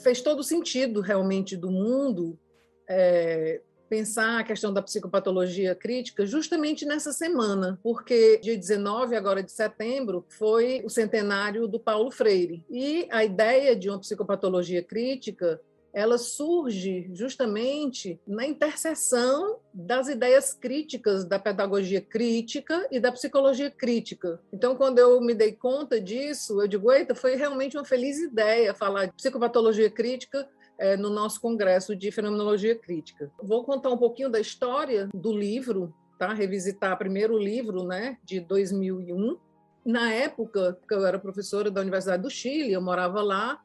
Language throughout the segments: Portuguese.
fez todo sentido realmente do mundo pensar a questão da psicopatologia crítica justamente nessa semana, porque dia 19 agora de setembro foi o centenário do Paulo Freire. E a ideia de uma psicopatologia crítica, ela surge justamente na interseção das ideias críticas da pedagogia crítica e da psicologia crítica. Então, quando eu me dei conta disso, eu digo, eita, foi realmente uma feliz ideia falar de psicopatologia crítica no nosso congresso de fenomenologia crítica. Vou contar um pouquinho da história do livro, tá? Revisitar primeiro o livro, né, de 2001. Na época que eu era professora da Universidade do Chile, eu morava lá,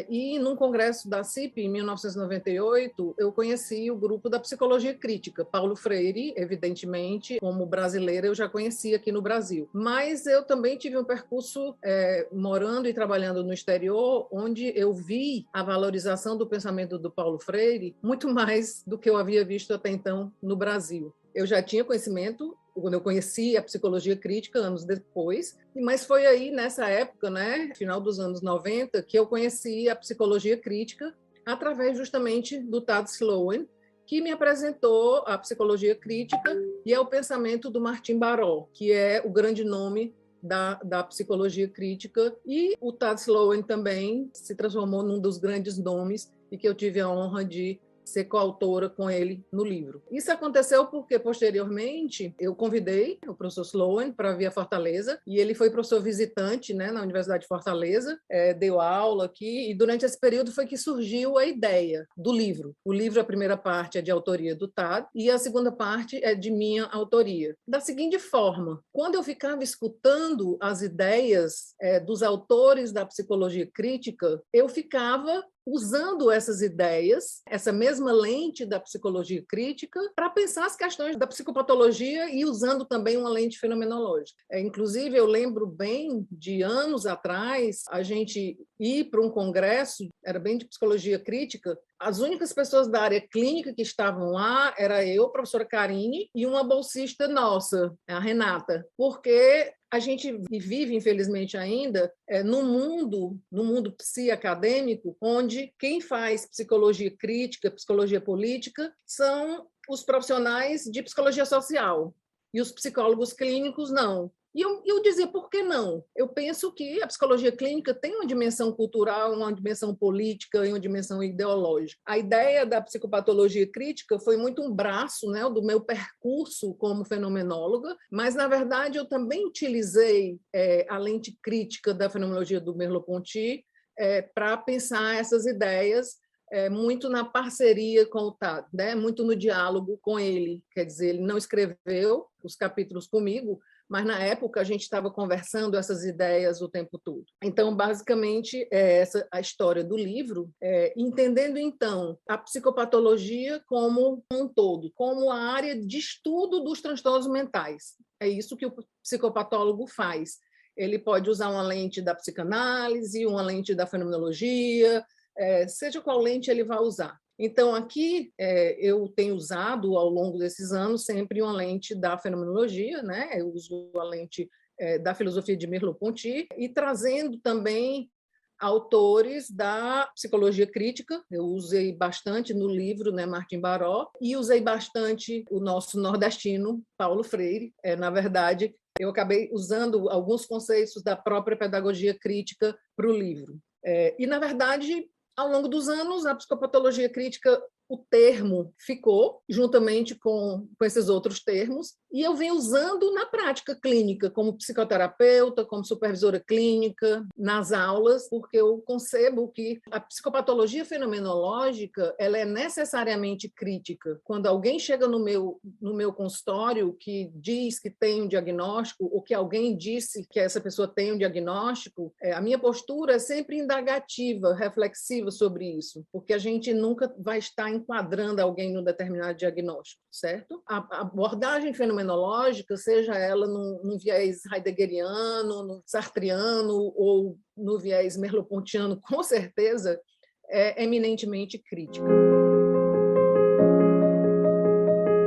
e num congresso da CIP, em 1998, eu conheci o grupo da psicologia crítica. Paulo Freire, evidentemente, como brasileira, eu já conhecia aqui no Brasil. Mas eu também tive um percurso morando e trabalhando no exterior, onde eu vi a valorização do pensamento do Paulo Freire muito mais do que eu havia visto até então no Brasil. Eu já tinha conhecimento quando eu conheci a psicologia crítica anos depois, mas foi aí nessa época, né, final dos anos 90, que eu conheci a psicologia crítica através justamente do Tad Sloan, que me apresentou a psicologia crítica e ao pensamento do Martin Baró, que é o grande nome da psicologia crítica, e o Tad Sloan também se transformou num dos grandes nomes e que eu tive a honra de ser coautora com ele no livro. Isso aconteceu porque, posteriormente, eu convidei o professor Sloan para vir a Fortaleza, e ele foi professor visitante, né, na Universidade de Fortaleza, deu aula aqui, e durante esse período foi que surgiu a ideia do livro. O livro, a primeira parte é de autoria do Tad, e a segunda parte é de minha autoria. Da seguinte forma, quando eu ficava escutando as ideias dos autores da psicologia crítica, eu ficava usando essas ideias, essa mesma lente da psicologia crítica, para pensar as questões da psicopatologia e usando também uma lente fenomenológica. Inclusive, eu lembro bem de anos atrás, a gente ir para um congresso, era bem de psicologia crítica, as únicas pessoas da área clínica que estavam lá era eu, a professora Karine, e uma bolsista nossa, a Renata, porque a gente vive, infelizmente ainda, num mundo psi-acadêmico, onde quem faz psicologia crítica, psicologia política, são os profissionais de psicologia social, e os psicólogos clínicos não. E eu dizia, por que não? Eu penso que a psicologia clínica tem uma dimensão cultural, uma dimensão política e uma dimensão ideológica. A ideia da psicopatologia crítica foi muito um braço, né, do meu percurso como fenomenóloga, mas, na verdade, eu também utilizei a lente crítica da fenomenologia do Merleau-Ponty para pensar essas ideias, muito na parceria com o Tad, né? Muito no diálogo com ele. Quer dizer, ele não escreveu os capítulos comigo, mas na época a gente estava conversando essas ideias o tempo todo. Então, basicamente, essa a história do livro, entendendo, então, a psicopatologia como um todo, como a área de estudo dos transtornos mentais. É isso que o psicopatólogo faz. Ele pode usar uma lente da psicanálise, uma lente da fenomenologia, seja qual lente ele vai usar. Então, aqui eu tenho usado, ao longo desses anos, sempre uma lente da fenomenologia, né? Eu uso a lente da filosofia de Merleau-Ponty, e trazendo também autores da psicologia crítica. Eu usei bastante no livro, né, Martin Baró, e usei bastante o nosso nordestino, Paulo Freire. Na verdade, eu acabei usando alguns conceitos da própria pedagogia crítica para o livro. E, na verdade, ao longo dos anos, a psicopatologia crítica, o termo ficou, juntamente com esses outros termos, e eu venho usando na prática clínica, como psicoterapeuta, como supervisora clínica, nas aulas, porque eu concebo que a psicopatologia fenomenológica, ela é necessariamente crítica. Quando alguém chega no meu consultório que diz que tem um diagnóstico, ou que alguém disse que essa pessoa tem um diagnóstico, a minha postura é sempre indagativa, reflexiva sobre isso, porque a gente nunca vai estar enquadrando alguém num determinado diagnóstico, certo? A abordagem fenomenológica, seja ela num viés heideggeriano, no sartriano ou no viés merleau-pontiano, com certeza é eminentemente crítica.